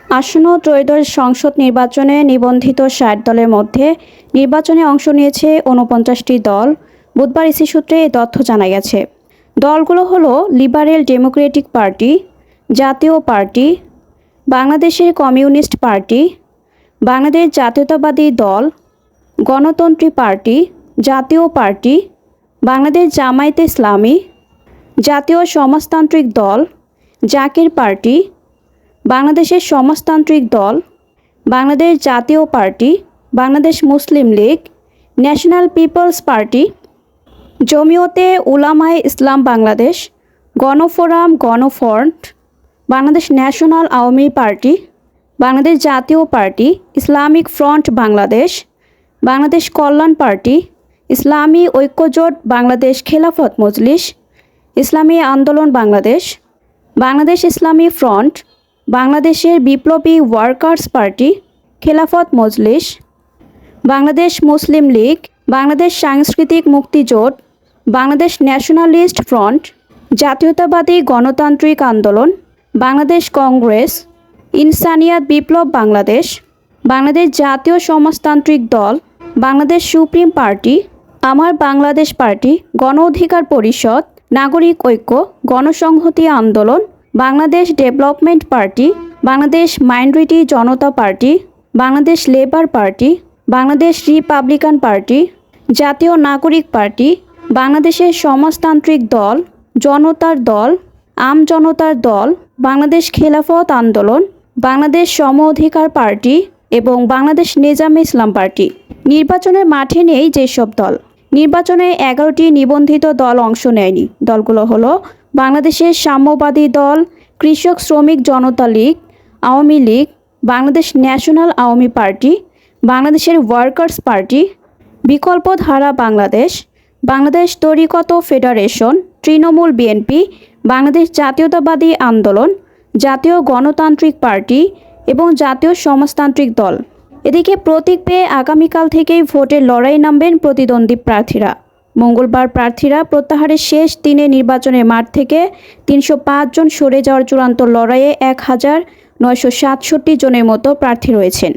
আসন্ন ত্রয়োদশ সংসদ নির্বাচনে নিবন্ধিত ৬০ দলের মধ্যে নির্বাচনে অংশ নিয়েছে ৪৯টি দল। বুধবার ইসি সূত্রে এই তথ্য জানা গেছে। দলগুলো হলো লিবারেল ডেমোক্রেটিক পার্টি, জাতীয় পার্টি, বাংলাদেশের কমিউনিস্ট পার্টি, বাংলাদেশ জাতীয়তাবাদী দল, গণতন্ত্রী পার্টি, জাতীয় পার্টি, বাংলাদেশ জামায়াতে ইসলামী, জাতীয় সমাজতান্ত্রিক দল, জাকির পার্টি, বাংলাদেশের সমাজতান্ত্রিক Dal, Bangladesh Jatiya Party, Bangladesh Muslim League, National People's Party, Jamiate Ulamaye Islam Bangladesh, Gonoforum, Gonofront, Bangladesh National Awami Party, Bangladesh Jatiya Party, Islamic Front Bangladesh, Bangladesh Kalyan Party, Islami Oikyajote Bangladesh Khelafat Majlis, ইসলামী আন্দোলন বাংলাদেশ, বাংলাদেশ ইসলামী ফ্রন্ট, বাংলাদেশের বিপ্লবী ওয়ার্কার্স পার্টি, খেলাফত মজলিস, বাংলাদেশ মুসলিম লীগ, বাংলাদেশ সাংস্কৃতিক মুক্তিজোট, বাংলাদেশ ন্যাশনালিস্ট ফ্রন্ট, জাতীয়তাবাদী গণতান্ত্রিক আন্দোলন, বাংলাদেশ কংগ্রেস, ইনসানিয়াত বিপ্লব বাংলাদেশ, বাংলাদেশ জাতীয় সমাজতান্ত্রিক দল, বাংলাদেশ সুপ্রিম পার্টি, আমার বাংলাদেশ পার্টি, গণ অধিকার পরিষদ, নাগরিক Oikya, Gonosamhati Andolon, Bangladesh Development Party, Bangladesh Minority Janata Party, Bangladesh Labour Party, Bangladesh Republican Party, Jatiya Nagorik party, বাংলাদেশের সমাজতান্ত্রিক দল, জনতার দল, জনতার দল, বাংলাদেশ খেলাফত আন্দোলন, বাংলাদেশ সম অধিকার পার্টি এবং বাংলাদেশ নিজামে ইসলাম পার্টি। নির্বাচনের মাঠে নেই যেসব দল। নির্বাচনে 11টি নিবন্ধিত দল অংশ নেয়নি। দলগুলো হলো বাংলাদেশের সাম্যবাদী দল, কৃষক শ্রমিক জনতা লীগ, আওয়ামী লীগ, বাংলাদেশ ন্যাশনাল আওয়ামী পার্টি, বাংলাদেশের ওয়ার্কার্স পার্টি, বিকল্পধারা বাংলাদেশ, বাংলাদেশ তরিকত ফেডারেশন, তৃণমূল বিএনপি, বাংলাদেশ জাতীয়তাবাদী আন্দোলন, জাতীয় গণতান্ত্রিক পার্টি এবং জাতীয় সমাজতান্ত্রিক দল। এদিকে প্রতীক পেয়ে আগামীকাল থেকেই ভোটের লড়াই নামবেন প্রতিদ্বন্দ্বী প্রার্থীরা। মঙ্গলবার প্রার্থীরা প্রত্যাহারের শেষ দিনে নির্বাচনের মাঠ থেকে ৩০৫ জন সরে যাওয়ার চূড়ান্ত লড়াইয়ে ১,৯৬৭ জনের মতো প্রার্থী রয়েছেন।